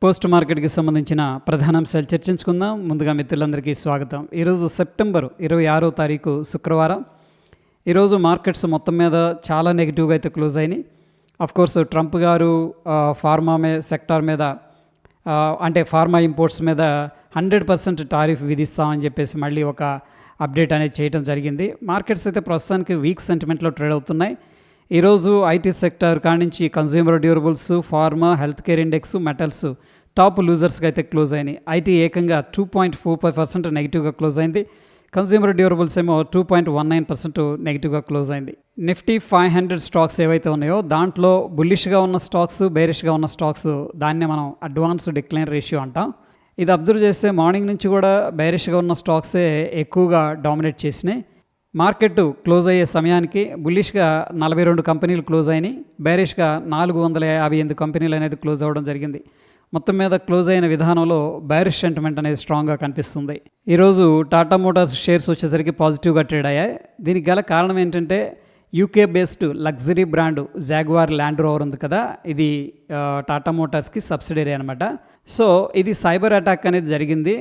Post మార్కెట్కి సంబంధించిన ప్రధాన అంశాలు చర్చించుకుందాం. ముందుగా మిత్రులందరికీ స్వాగతం. ఈరోజు సెప్టెంబర్ 26వ తారీఖు శుక్రవారం. ఈరోజు మార్కెట్స్ మొత్తం మీద చాలా నెగిటివ్గా అయితే క్లోజ్ అయినాయి. కోర్స్ ట్రంప్ గారు ఫార్మా సెక్టార్ మీద అంటే ఫార్మా ఇంపోర్ట్స్ మీద 100% టారిఫ్ విధిస్తామని చెప్పేసి మళ్ళీ ఒక అప్డేట్ అనేది చేయడం జరిగింది. మార్కెట్స్ అయితే ప్రస్తుతానికి వీక్ సెంటిమెంట్లో ట్రేడ్ అవుతున్నాయి. ఈరోజు ఐటీ సెక్టర్ కాడి నుంచి consumer durables, pharma, health care index, metals top లూజర్స్గా అయితే క్లోజ్ అయినాయి. ఐటీ ఏకంగా 2.45% నెగిటివ్గా క్లోజ్ అయింది. కన్జ్యూమర్ డ్యూరబుల్స్ ఏమో 2.19% నెగిటివ్గా క్లోజ్ అయింది. నిఫ్టీ 500 స్టాక్స్ ఏవైతే ఉన్నాయో దాంట్లో బుల్లిష్గా ఉన్న స్టాక్స్, బేరిష్గా ఉన్న స్టాక్స్, దాన్నే మనం అడ్వాన్స్ డిక్లైన్ రేషియో అంటాం. ఇది అబ్జర్వ్ చేస్తే మార్నింగ్ నుంచి కూడా బేరిష్గా ఉన్న స్టాక్సే ఎక్కువగా డామినేట్ చేసినాయి. మార్కెట్ క్లోజ్ అయ్యే సమయానికి బుల్లిష్గా 42 కంపెనీలు క్లోజ్ అయినాయి, బేరిష్గా 458 కంపెనీలు అనేది క్లోజ్ అవ్వడం జరిగింది. మొత్తం మీద క్లోజ్ అయిన విధానంలో బేరిష్ సెంటిమెంట్ అనేది స్ట్రాంగ్గా కనిపిస్తుంది. ఈరోజు టాటా మోటార్స్ షేర్స్ వచ్చేసరికి పాజిటివ్గా ట్రేడ్ అయ్యాయి. దీనికి గల కారణం ఏంటంటే UK based luxury brand jaguar land rover ఉంది కదా, ఇది టాటా మోటార్స్కి సబ్సిడరీ అనమాట. సో ఇది సైబర్ అటాక్ అనేది జరిగింది.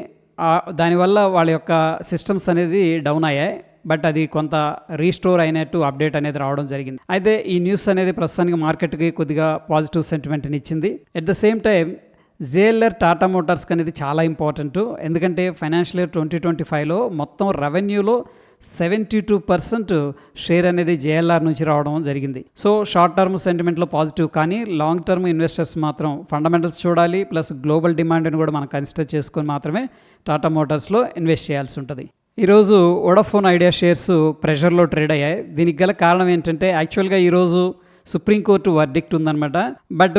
దానివల్ల వాళ్ళ యొక్క సిస్టమ్స్ అనేది డౌన్ అయ్యాయి. బట్ అది కొంత రీస్టోర్ అయినట్టు అప్డేట్ అనేది రావడం జరిగింది. అయితే ఈ న్యూస్ అనేది ప్రస్తుతానికి మార్కెట్కి కొద్దిగా పాజిటివ్ సెంటిమెంట్ని ఇచ్చింది. At the same time JLR Tata మోటార్స్కి అనేది చాలా ఇంపార్టెంట్. ఎందుకంటే ఫైనాన్షియల్ ఇయర్ 2025లో మొత్తం రెవెన్యూలో 72% షేర్ అనేది జేఎల్ఆర్ నుంచి రావడం జరిగింది. సో షార్ట్ టర్మ్ సెంటిమెంట్లో పాజిటివ్, కానీ లాంగ్ టర్మ్ ఇన్వెస్టర్స్ మాత్రం ఫండమెంటల్స్ చూడాలి, ప్లస్ గ్లోబల్ డిమాండ్ని కూడా మనం కన్సిడర్ చేసుకొని మాత్రమే టాటా మోటార్స్లో ఇన్వెస్ట్ చేయాల్సి ఉంటుంది. ఈరోజు వోడాఫోన్ ఐడియా షేర్స్ ప్రెషర్లో ట్రేడ్ అయ్యాయి. దీనికి గల కారణం ఏంటంటే యాక్చువల్గా ఈరోజు సుప్రీంకోర్టు వర్డిక్ట్ ఉందన్నమాట. బట్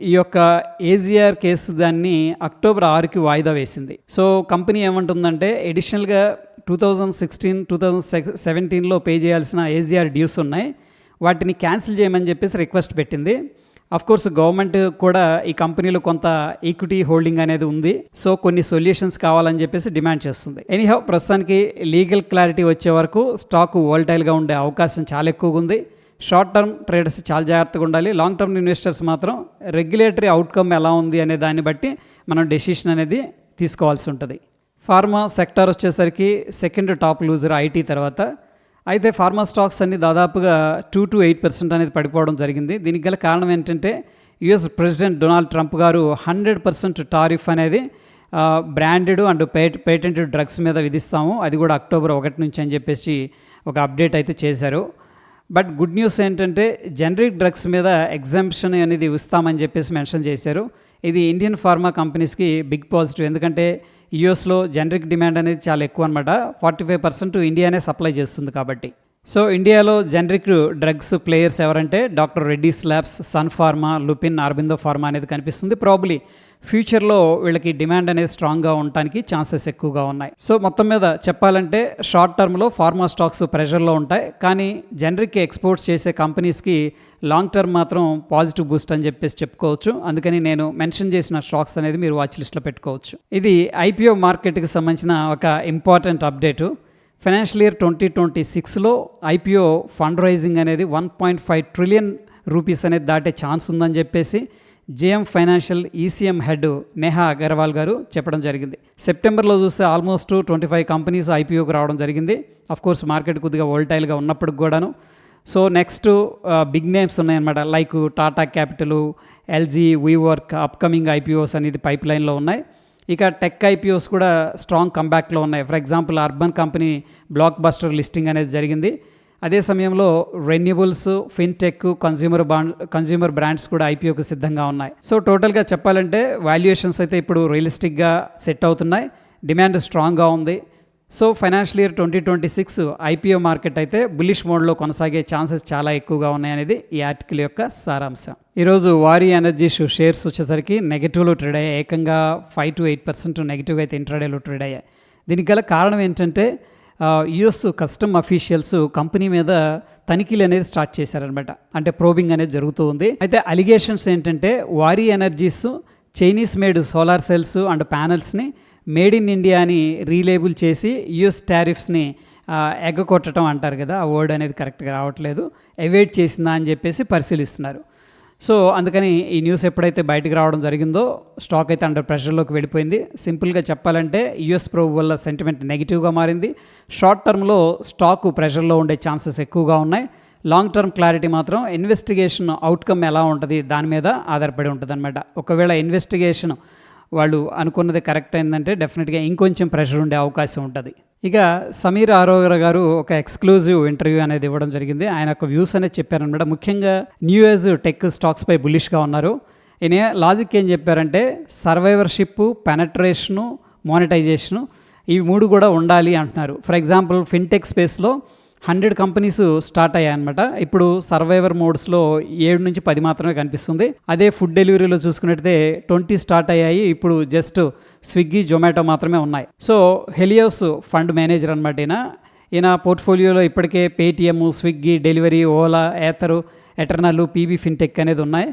ఈ యొక్క ఏజీఆర్ కేసు దాన్ని అక్టోబర్ 6కి వాయిదా వేసింది. సో కంపెనీ ఏమంటుందంటే ఎడిషనల్గా 2016, 2017లో పే చేయాల్సిన ఏజీఆర్ డ్యూస్ ఉన్నాయి, వాటిని క్యాన్సిల్ చేయమని చెప్పేసి రిక్వెస్ట్ పెట్టింది. కోర్స్ గవర్నమెంట్ కూడా ఈ కంపెనీలో కొంత ఈక్విటీ హోల్డింగ్ అనేది ఉంది. సో కొన్ని సొల్యూషన్స్ కావాలని చెప్పేసి డిమాండ్ చేస్తుంది. ఎనీహౌ ప్రస్తుతానికి లీగల్ క్లారిటీ వచ్చే వరకు స్టాక్ వోల్టైల్గా ఉండే అవకాశం చాలా ఎక్కువగా ఉంది. షార్ట్ టర్మ్ ట్రేడర్స్ చాలా జాగ్రత్తగా ఉండాలి. లాంగ్ టర్మ్ ఇన్వెస్టర్స్ మాత్రం రెగ్యులేటరీ అవుట్కమ్ ఎలా ఉంది అనే దాన్ని బట్టి మనం డెసిషన్ అనేది తీసుకోవాల్సి ఉంటుంది. ఫార్మా సెక్టార్ వచ్చేసరికి సెకండ్ టాప్ లూజర్ ఐటీ తర్వాత. అయితే ఫార్మా స్టాక్స్ అన్ని దాదాపుగా 2 to 8% అనేది పడిపోవడం జరిగింది. దీనికి గల కారణం ఏంటంటే యుఎస్ ప్రెసిడెంట్ డొనాల్డ్ ట్రంప్ గారు 100% టారిఫ్ అనేది బ్రాండెడ్ అండ్ పేటెంటెడ్ డ్రగ్స్ మీద విధిస్తాము, అది కూడా అక్టోబర్ 1 నుంచి అని చెప్పేసి ఒక అప్డేట్ అయితే చేశారు. బట్ గుడ్ న్యూస్ ఏంటంటే జనరిక్ డ్రగ్స్ మీద ఎగ్జాంప్షన్ అనేది ఇస్తామని చెప్పేసి మెన్షన్ చేశారు. ఇది ఇండియన్ ఫార్మా కంపెనీస్కి బిగ్ పాజిటివ్. ఎందుకంటే యూఎస్లో జనరిక్ డిమాండ్ అనేది చాలా ఎక్కువ అనమాట. 45% ఇండియానే సప్లై చేస్తుంది కాబట్టి. సో ఇండియాలో జనరిక్ డ్రగ్స్ ప్లేయర్స్ ఎవరంటే doctor Reddy's labs, Sun Pharma, Lupin, Aurobindo Pharma అనేది కనిపిస్తుంది. ప్రాబ్లీ ఫ్యూచర్లో వీళ్ళకి డిమాండ్ అనేది స్ట్రాంగ్గా ఉండడానికి ఛాన్సెస్ ఎక్కువగా ఉన్నాయి. సో మొత్తం మీద చెప్పాలంటే షార్ట్ టర్మ్లో ఫార్మా స్టాక్స్ ప్రెషర్లో ఉంటాయి, కానీ జనరిక్ ఎక్స్పోర్ట్స్ చేసే కంపెనీస్కి లాంగ్ టర్మ్ మాత్రం పాజిటివ్ బూస్ట్ అని చెప్పేసి చెప్పుకోవచ్చు. అందుకని నేను మెన్షన్ చేసిన స్టాక్స్ అనేది మీరు వాచ్ లిస్ట్లో పెట్టుకోవచ్చు. ఇది ఐపీఓ మార్కెట్కి సంబంధించిన ఒక ఇంపార్టెంట్ అప్డేటు. ఫైనాన్షియల్ ఇయర్ 2026లో ఐపీఓ ఫండ్ రైజింగ్ అనేది 1.5 ట్రిలియన్ రూపీస్ అనేది దాటే ఛాన్స్ ఉందని చెప్పేసి JM financial ECM head Neha Agarwal garu చెప్పడం జరిగింది. సెప్టెంబర్లో చూస్తే ఆల్మోస్ట్ 25 కంపెనీస్ ఐపీఓకి రావడం జరిగింది. కోర్స్ మార్కెట్ కొద్దిగా వోల్టైల్గా ఉన్నప్పటికి కూడాను. సో నెక్స్ట్ బిగ్ నేమ్స్ ఉన్నాయన్నమాట, like Tata capital, LG, WeWork upcoming IPOs అనేది పైప్ లైన్లో ఉన్నాయి. ఇక టెక్ ఐపీఓస్ కూడా స్ట్రాంగ్ కంబ్యాక్లో ఉన్నాయి. For example Urban Company blockbuster listing అనేది జరిగింది. అదే సమయంలో రెన్యూబుల్స్, ఫిన్టెక్, కన్జ్యూమర్ బ్రాండ్స్ కూడా ఐపీఓకి సిద్ధంగా ఉన్నాయి. సో టోటల్గా చెప్పాలంటే వాల్యుయేషన్స్ అయితే ఇప్పుడు రియలిస్టిక్గా సెట్ అవుతున్నాయి, డిమాండ్ స్ట్రాంగ్గా ఉంది. So financial year 2026 IPO market అయితే బుల్లిష్ మోడ్లో కొనసాగే ఛాన్సెస్ చాలా ఎక్కువగా ఉన్నాయనేది ఈ ఆర్టికల్ యొక్క సారాంశం. ఈరోజు వారి ఎనర్జీస్ షేర్స్ వచ్చేసరికి నెగిటివ్లో ట్రేడ్ అయ్యాయి. ఏకంగా 5 to 8% నెగిటివ్గా అయితే ఇంట్రాడేలో ట్రేడ్ అయ్యాయి. దీనికి గల కారణం ఏంటంటే యుఎస్ కస్టమ్ అఫీషియల్స్ కంపెనీ మీద తనిఖీలు అనేది స్టార్ట్ చేశారనమాట. అంటే ప్రోబింగ్ అనేది జరుగుతూ ఉంది. అయితే అలిగేషన్స్ ఏంటంటే Waaree Energies Chinese made solar cells and ప్యానల్స్ని మేడ్ ఇన్ ఇండియా అని రీలేబుల్ చేసి యుఎస్ టారిఫ్స్ని ఎగ్గకొట్టడం అంటారు కదా, ఆ వర్డ్ అనేది కరెక్ట్గా రావట్లేదు, ఎవేట్ చేసిందా అని చెప్పేసి పరిశీలిస్తున్నారు. సో అందుకని ఈ న్యూస్ ఎప్పుడైతే బయటికి రావడం జరిగిందో స్టాక్ అయితే అండర్ ప్రెషర్లోకి వెళ్ళిపోయింది. సింపుల్గా చెప్పాలంటే యుఎస్ ప్రోబ్ వల్ల సెంటిమెంట్ నెగిటివ్గా మారింది. షార్ట్ టర్మ్లో స్టాకు ప్రెషర్లో ఉండే ఛాన్సెస్ ఎక్కువగా ఉన్నాయి. లాంగ్ టర్మ్ క్లారిటీ మాత్రం ఇన్వెస్టిగేషన్ అవుట్కమ్ ఎలా ఉంటుంది దాని మీద ఆధారపడి ఉంటుంది అనమాట. ఒకవేళ ఇన్వెస్టిగేషన్ వాళ్ళు అనుకున్నది కరెక్ట్ అయిందంటే డెఫినెట్గా ఇంకొంచెం ప్రెషర్ ఉండే అవకాశం ఉంటుంది. ఇక సమీర్ అరోరా గారు ఒక ఎక్స్క్లూజివ్ ఇంటర్వ్యూ అనేది ఇవ్వడం జరిగింది. ఆయన ఒక వ్యూస్ అనేది చెప్పారనమాట. ముఖ్యంగా న్యూ ఏజ్ టెక్ స్టాక్స్పై బులిష్గా ఉన్నారు. ఈయన లాజిక్ ఏం చెప్పారంటే సర్వైవర్షిప్, పెనట్రేషను, మానిటైజేషను ఇవి 3 కూడా ఉండాలి అంటున్నారు. ఫర్ ఎగ్జాంపుల్ ఫిన్టెక్ స్పేస్లో 100 కంపెనీస్ స్టార్ట్ అయ్యాయన్నమాట. ఇప్పుడు సర్వైవర్ మోడ్స్లో 7 నుంచి 10 మాత్రమే కనిపిస్తుంది. అదే ఫుడ్ డెలివరీలో చూసుకున్నట్టయితే 20 స్టార్ట్ అయ్యాయి. ఇప్పుడు జస్ట్ స్విగ్గీ, జొమాటో మాత్రమే ఉన్నాయి. సో హెలియోస్ ఫండ్ మేనేజర్ అనమాట ఈయన పోర్ట్ఫోలియోలో ఇప్పటికే Paytm, Swiggy, Delhivery, Ola, Ather, Eternal, PB Fintech అనేది ఉన్నాయి.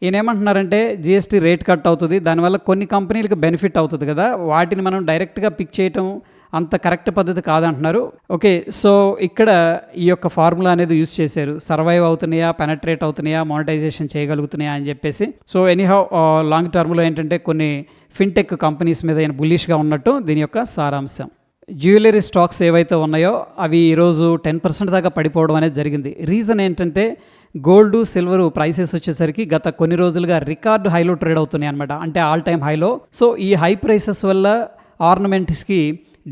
ఈయన ఏమంటున్నారంటే జిఎస్టీ రేట్ కట్ అవుతుంది, దానివల్ల కొన్ని కంపెనీలకు బెనిఫిట్ అవుతుంది కదా, వాటిని మనం డైరెక్ట్గా పిక్ చేయటం అంత కరెక్ట్ పద్ధతి కాదంటున్నారు. ఓకే, సో ఇక్కడ ఈ యొక్క ఫార్ములా అనేది యూజ్ చేశారు. సర్వైవ్ అవుతున్నాయా, పెనట్రేట్ అవుతున్నాయా, మానిటైజేషన్ చేయగలుగుతున్నాయా అని చెప్పేసి. సో ఎనీహౌ లాంగ్ టర్మ్లో ఏంటంటే కొన్ని ఫిన్టెక్ కంపెనీస్ మీద ఆయన బుల్లిష్గా ఉన్నట్టు దీని యొక్క సారాంశం. జ్యువెలరీ స్టాక్స్ ఏవైతే ఉన్నాయో అవి ఈరోజు 10% దాకా పడిపోవడం అనేది జరిగింది. రీజన్ ఏంటంటే గోల్డ్, సిల్వర్ ప్రైసెస్ వచ్చేసరికి గత కొన్ని రోజులుగా రికార్డు హైలో ట్రేడ్ అవుతున్నాయి అనమాట. అంటే ఆల్ టైమ్ హైలో. సో ఈ హై ప్రైసెస్ వల్ల ఆర్నమెంట్స్కి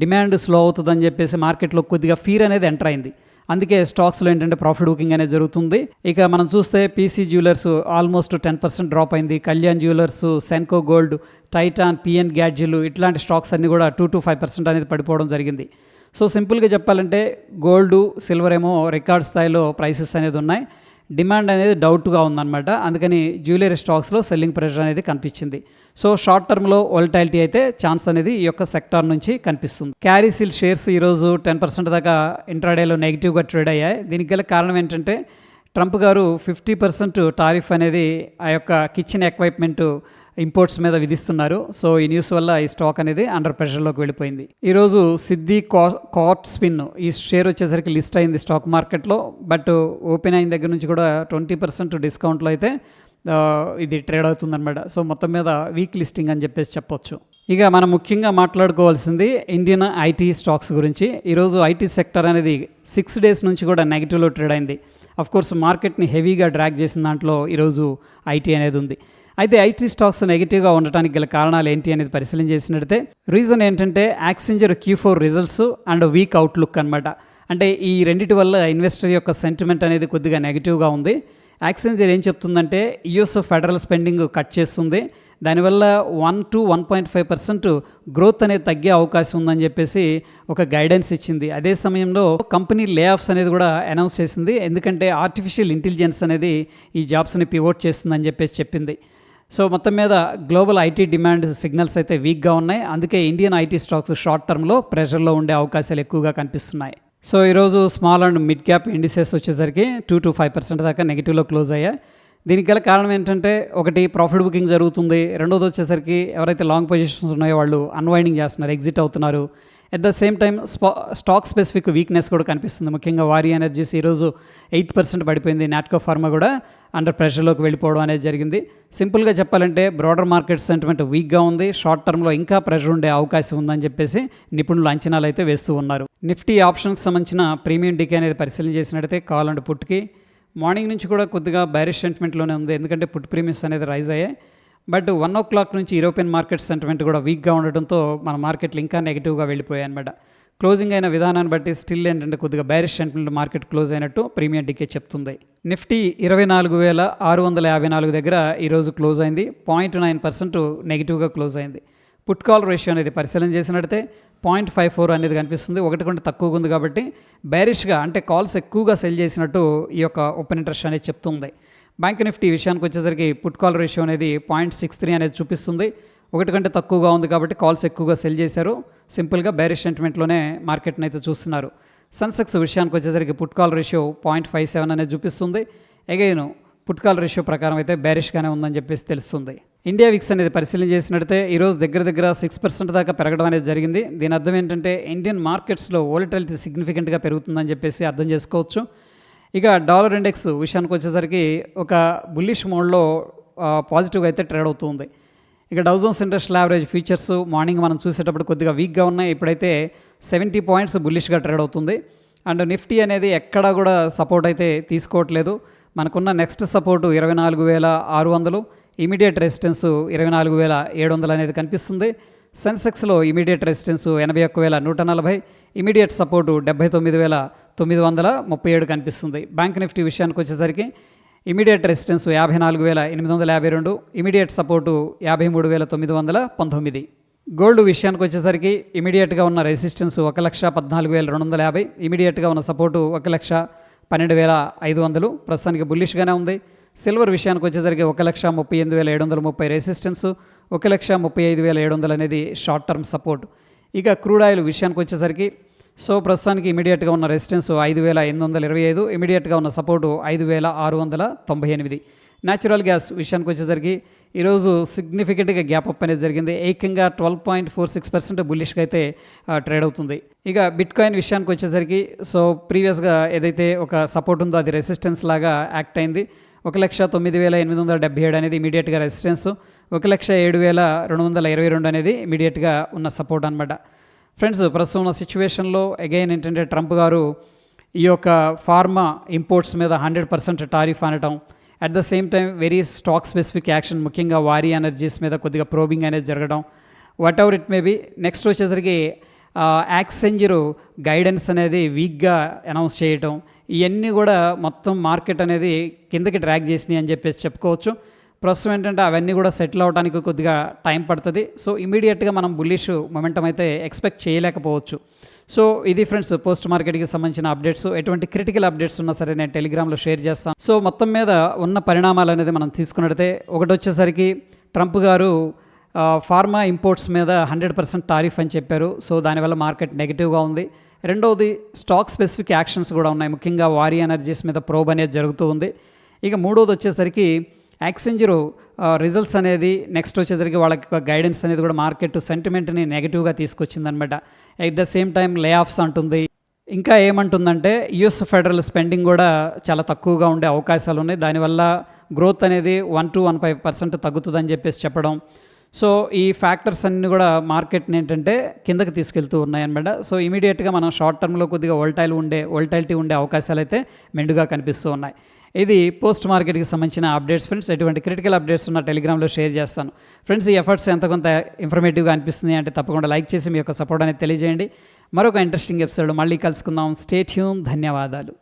డిమాండ్ స్లో అవుతుందని చెప్పేసి మార్కెట్లో కొద్దిగా ఫీర్ అనేది ఎంటర్ అయింది. అందుకే స్టాక్స్లో ఏంటంటే ప్రాఫిట్ బుకింగ్ అనేది జరుగుతుంది. ఇక మనం చూస్తే పీసీ జ్యువెలర్స్ ఆల్మోస్ట్ 10% డ్రాప్ అయింది. Kalyan Jewellers, Senco Gold, Titan, PN Gadgil ఇట్లాంటి స్టాక్స్ అన్నీ కూడా 2 to 5% అనేది పడిపోవడం జరిగింది. సో సింపుల్గా చెప్పాలంటే గోల్డ్, సిల్వర్ ఏమో రికార్డ్ స్థాయిలో ప్రైసెస్ అనేది ఉన్నాయి. డిమాండ్ అనేది డౌట్గా ఉందన్నమాట. అందుకని జ్యువెలరీ స్టాక్స్లో సెల్లింగ్ ప్రెషర్ అనేది కనిపించింది. సో షార్ట్ టర్మ్లో వోలటాలిటీ అయితే ఛాన్స్ అనేది ఈ యొక్క సెక్టార్ నుంచి కనిపిస్తుంది. క్యారీసిల్ షేర్స్ ఈరోజు 10% దాకా ఇంట్రాడేలో నెగిటివ్గా ట్రేడ్ అయ్యాయి. దీనికి గల కారణం ఏంటంటే ట్రంప్ గారు 50% టారిఫ్ అనేది ఆ యొక్క కిచెన్ ఎక్విప్మెంట్ ఇంపోర్ట్స్ మీద విధిస్తున్నారు. సో ఈ న్యూస్ వల్ల ఈ స్టాక్ అనేది అండర్ ప్రెషర్లోకి వెళ్ళిపోయింది. ఈరోజు సిద్ధి కార్ట్ స్పిన్ ఈ షేర్ వచ్చేసరికి లిస్ట్ అయింది స్టాక్ మార్కెట్లో. బట్ ఓపెన్ అయిన దగ్గర నుంచి కూడా 20% డిస్కౌంట్లో అయితే ఇది ట్రేడ్ అవుతుందన్నమాట. సో మొత్తం మీద వీక్ లిస్టింగ్ అని చెప్పేసి చెప్పొచ్చు. ఇక మనం ముఖ్యంగా మాట్లాడుకోవాల్సింది ఇండియన్ ఐటీ స్టాక్స్ గురించి. ఈరోజు ఐటీ సెక్టర్ అనేది 6 days నుంచి కూడా నెగిటివ్లో ట్రేడ్ అయింది. అఫ్కోర్స్ మార్కెట్ని హెవీగా డ్రాగ్ చేసిన దాంట్లో ఈరోజు ఐటీ అనేది ఉంది. అయితే ఐటీ స్టాక్స్ నెగిటివ్గా ఉండటానికి గల కారణాలు ఏంటి అనేది పరిశీలన చేసినట్లయితే రీజన్ ఏంటంటే Accenture Q4 results and weak outlook అనమాట. అంటే ఈ రెండింటి వల్ల ఇన్వెస్టర్ యొక్క సెంటిమెంట్ అనేది కొద్దిగా నెగిటివ్గా ఉంది. యాక్సెంచర్ ఏం చెప్తుందంటే యుఎస్ ఫెడరల్ స్పెండింగ్ కట్ చేస్తుంది, దానివల్ల 1 to 1.5% గ్రోత్ అనేది తగ్గే అవకాశం ఉందని చెప్పేసి ఒక గైడెన్స్ ఇచ్చింది. అదే సమయంలో కంపెనీ లే ఆఫ్స్ అనేది కూడా అనౌన్స్ చేసింది. ఎందుకంటే ఆర్టిఫిషియల్ ఇంటెలిజెన్స్ అనేది ఈ జాబ్స్ని పివోట్ చేస్తుందని చెప్పేసి చెప్పింది. సో మొత్తం మీద గ్లోబల్ ఐటీ డిమాండ్ సిగ్నల్స్ అయితే వీక్గా ఉన్నాయి. అందుకే ఇండియన్ ఐటీ స్టాక్స్ షార్ట్ టర్మ్లో ప్రెషర్లో ఉండే అవకాశాలు ఎక్కువగా కనిపిస్తున్నాయి. సో ఈరోజు small and mid cap indices వచ్చేసరికి 2 to 5% దాకా నెగిటివ్లో క్లోజ్ అయ్యాయి. దీనికి గల కారణం ఏంటంటే ఒకటి ప్రాఫిట్ బుకింగ్ జరుగుతుంది, రెండోది వచ్చేసరికి ఎవరైతే లాంగ్ పొజిషన్స్ ఉన్నాయో వాళ్ళు అన్వైండింగ్ చేస్తున్నారు, ఎగ్జిట్ అవుతున్నారు. At the same time stock specific weakness కూడా కనిపిస్తుంది. ముఖ్యంగా వారి ఎనర్జీస్ ఈరోజు 8% పడిపోయింది. నాట్కో ఫార్మా కూడా అండర్ ప్రెషర్లోకి వెళ్ళిపోవడం అనేది జరిగింది. సింపుల్గా చెప్పాలంటే బ్రాడర్ మార్కెట్ సెంటిమెంట్ వీక్గా ఉంది. షార్ట్ టర్మ్లో ఇంకా ప్రెషర్ ఉండే అవకాశం ఉందని చెప్పేసి నిపుణులు అంచనాలు అయితే వేస్తూ ఉన్నారు. నిఫ్టీ ఆప్షన్కి సంబంధించిన ప్రీమియం డికే అనేది పరిశీలన చేసినట్టయితే కాల్ అండ్ పుట్కి మార్నింగ్ నుంచి కూడా కొద్దిగా బైరిష్ సెంటిమెంట్లోనే ఉంది. ఎందుకంటే పుట్ ప్రీమియమ్స్ అనేది రైజ్ అయ్యాయి. బట్ 1 o'clock నుంచి యూరోపియన్ మార్కెట్ సెంటిమెంట్ కూడా వీక్గా ఉండడంతో మన మార్కెట్లు ఇంకా నెగిటివ్గా వెళ్ళిపోయాయి అనమాట. క్లోజింగ్ అయిన విధానాన్ని బట్టి స్టిల్ ఏంటంటే కొద్దిగా బైరిష్ సెంటిమెంట్ మార్కెట్ క్లోజ్ అయినట్టు ప్రీమియం డికే చెప్తుంది. నిఫ్టీ 24,654 దగ్గర ఈరోజు క్లోజ్ అయింది. 0.9% నెగిటివ్గా క్లోజ్ అయింది. పుట్ కాల్ రేషియో అనేది పరిశీలన చేసినట్టయితే 0.54 అనేది కనిపిస్తుంది. 1 కంటే తక్కువగా ఉంది కాబట్టి బైరిష్గా అంటే కాల్స్ ఎక్కువగా సెల్ చేసినట్టు ఈ యొక్క ఓపెన్ ఇంట్రెస్ట్ అనేది చెప్తుంది. బ్యాంక్ నిఫ్టీ విషయానికి వచ్చేసరికి పుట్ కాల్ రేషియో అనేది 0.63 అనేది చూపిస్తుంది. 1 కంటే తక్కువగా ఉంది కాబట్టి కాల్స్ ఎక్కువగా సెల్ చేశారు. సింపుల్గా బేరిష్ సెంటిమెంట్లోనే మార్కెట్ని అయితే చూస్తున్నారు. సెన్సెక్స్ విషయానికి వచ్చేసరికి పుట్ కాల్ రేషియో 0.57 అనేది చూపిస్తుంది. అగైన్ పుట్ కాల్ రేషియో ప్రకారం అయితే బేరిష్గానే ఉందని చెప్పేసి తెలుస్తుంది. ఇండియా విక్స్ అనేది పరిశీలన చేసినట్టయితే ఈరోజు దగ్గర 6% దాకా పెరగడం అనేది జరిగింది. దీని అర్థం ఏంటంటే ఇండియన్ మార్కెట్స్లో వోలటాలిటీ సిగ్నిఫికెంట్గా పెరుగుతుందని చెప్పేసి అర్థం చేసుకోవచ్చు. ఇక డాలర్ ఇండెక్స్ విషయానికి వచ్చేసరికి ఒక బుల్లిష్ మోడ్లో పాజిటివ్గా అయితే ట్రేడ్ అవుతుంది. ఇక Dow Jones industrial average futures morning మనం చూసేటప్పుడు కొద్దిగా వీక్గా ఉన్నాయి. ఇప్పుడైతే 70 పాయింట్స్ బుల్లిష్గా ట్రేడ్ అవుతుంది. అండ్ నిఫ్టీ అనేది ఎక్కడా కూడా సపోర్ట్ అయితే తీసుకోవట్లేదు. మనకున్న నెక్స్ట్ సపోర్టు 24,600, ఇమీడియట్ రెసిస్టెన్స్ 24,700 అనేది కనిపిస్తుంది. సెన్సెక్స్లో ఇమీడియట్ రెసిస్టెన్స్ 81,140, ఇమీడియట్ సపోర్టు 79,937 కనిపిస్తుంది. బ్యాంక్ నిఫ్టీ విషయానికి వచ్చేసరికి immediate resistance 54,852, immediate support 53,919. Gold విషయానికి వచ్చేసరికి ఇమీడియట్గా ఉన్న రెసిస్టెన్స్ 1,14,250, ఇమీడియట్గా ఉన్న సపోర్టు 1,12,500. ప్రస్తుతానికి బుల్లిష్గానే ఉంది. సిల్వర్ విషయానికి వచ్చేసరికి 1,38,730 రెసిస్టెన్స్, 1,35,700 అనేది షార్ట్ టర్మ్ సపోర్ట్. ఇక క్రూడ్ ఆయిల్ విషయానికి వచ్చేసరికి ప్రస్తుతానికి ఇమీడియట్గా ఉన్న రెసిస్టెన్స్ 5,825, ఇమీడియట్గా ఉన్న సపోర్టు 5,698. న్యాచురల్ గ్యాస్ విషయానికి వచ్చేసరికి ఈరోజు సిగ్నిఫికెంట్గా గ్యాప్ అప్ అనేది జరిగింది. ఏకంగా 12.46% బుల్లిష్గా అయితే ట్రేడ్ అవుతుంది. ఇక బిట్ కాయిన్ విషయానికి వచ్చేసరికి ప్రీవియస్గా ఏదైతే ఒక సపోర్ట్ ఉందో అది రెసిస్టెన్స్ లాగా యాక్ట్ అయింది. 1,09,877 అనేది ఇమీడియట్గా రెసిస్టెన్స్, 1,07,222 అనేది ఇమీడియట్గా ఉన్న సపోర్ట్ అనమాట. ఫ్రెండ్స్, ప్రస్తుతం ఉన్న సిచ్యువేషన్లో అగైన్ ఏంటంటే ట్రంప్ గారు ఈ యొక్క ఫార్మా ఇంపోర్ట్స్ మీద 100% టారిఫ్ అనటం, at the same time very stock specific action, ముఖ్యంగా వారీ ఎనర్జీస్ మీద కొద్దిగా ప్రోబింగ్ అనేది జరగడం, what ever it may be. Next వచ్చేసరికి యాక్సెంజర్ గైడెన్స్ అనేది వీక్గా అనౌన్స్ చేయటం, ఇవన్నీ కూడా మొత్తం మార్కెట్ అనేది కిందకి డ్రాగ్ చేసినాయి అని చెప్పేసి చెప్పుకోవచ్చు. ప్రస్తుతం ఏంటంటే అవన్నీ కూడా సెటిల్ అవ్వడానికి కొద్దిగా టైం పడుతుంది. ఇమీడియట్గా మనం బుల్లిష్ మొమెంటం అయితే ఎక్స్పెక్ట్ చేయలేకపోవచ్చు. ఇది ఫ్రెండ్స్ పోస్ట్ మార్కెట్కి సంబంధించిన అప్డేట్స్. ఎటువంటి క్రిటికల్ అప్డేట్స్ ఉన్నా సరే నేను టెలిగ్రామ్లో షేర్ చేస్తాను. మొత్తం మీద ఉన్న పరిణామాలు అనేది మనం తీసుకున్నట్టయితే, ఒకటి వచ్చేసరికి ట్రంప్ గారు ఫార్మా ఇంపోర్ట్స్ మీద 100% టారిఫ్ అని చెప్పారు. దానివల్ల మార్కెట్ నెగిటివ్గా ఉంది. రెండవది స్టాక్ స్పెసిఫిక్ యాక్షన్స్ కూడా ఉన్నాయి, ముఖ్యంగా వారీ ఎనర్జీస్ మీద ప్రోబ్ అనేది జరుగుతూ ఉంది. ఇక మూడవది వచ్చేసరికి యాక్సెంజర్ రిజల్ట్స్ అనేది, నెక్స్ట్ వచ్చేసరికి వాళ్ళకి గైడెన్స్ అనేది కూడా మార్కెట్ సెంటిమెంట్ని నెగిటివ్గా తీసుకొచ్చిందనమాట. ఎట్ ద సేమ్ టైం లే ఆఫ్స్ అంటుంది. ఇంకా ఏమంటుందంటే యుఎస్ ఫెడరల్ స్పెండింగ్ కూడా చాలా తక్కువగా ఉండే అవకాశాలు ఉన్నాయి, దానివల్ల గ్రోత్ అనేది 1 to 1.5% తగ్గుతుందని చెప్పేసి చెప్పడం. ఈ ఫ్యాక్టర్స్ అన్నీ కూడా మార్కెట్ని ఏంటంటే కిందకి తీసుకెళ్తూ ఉన్నాయన్నమాట. ఇమీడియట్గా మనం షార్ట్ టర్మ్లో కొద్దిగా వోల్టాలిటీ ఉండే అవకాశాలు అయితే మెండుగా కనిపిస్తూ ఉన్నాయి. ఇది పోస్ట్ మార్కెట్కి సంబంధించిన అప్డేట్స్ ఫ్రెండ్స్. ఎటువంటి క్రిటికల్ అప్డేట్స్ ఉన్న టెలిగ్రామ్లో షేర్ చేస్తాను. ఫ్రెండ్స్, ఈ ఎఫర్ట్స్ ఎంత కొంత ఇన్ఫర్మేటివ్గా అనిపిస్తుంది అంటే తప్పకుండా లైక్ చేసి మీ యొక్క సపోర్ట్ అనేది తెలియజేయండి. మరొక ఇంట్రెస్టింగ్ ఎపిసోడ్ మళ్ళీ కలుసుకుందాం. Stay tune. ధన్యవాదాలు.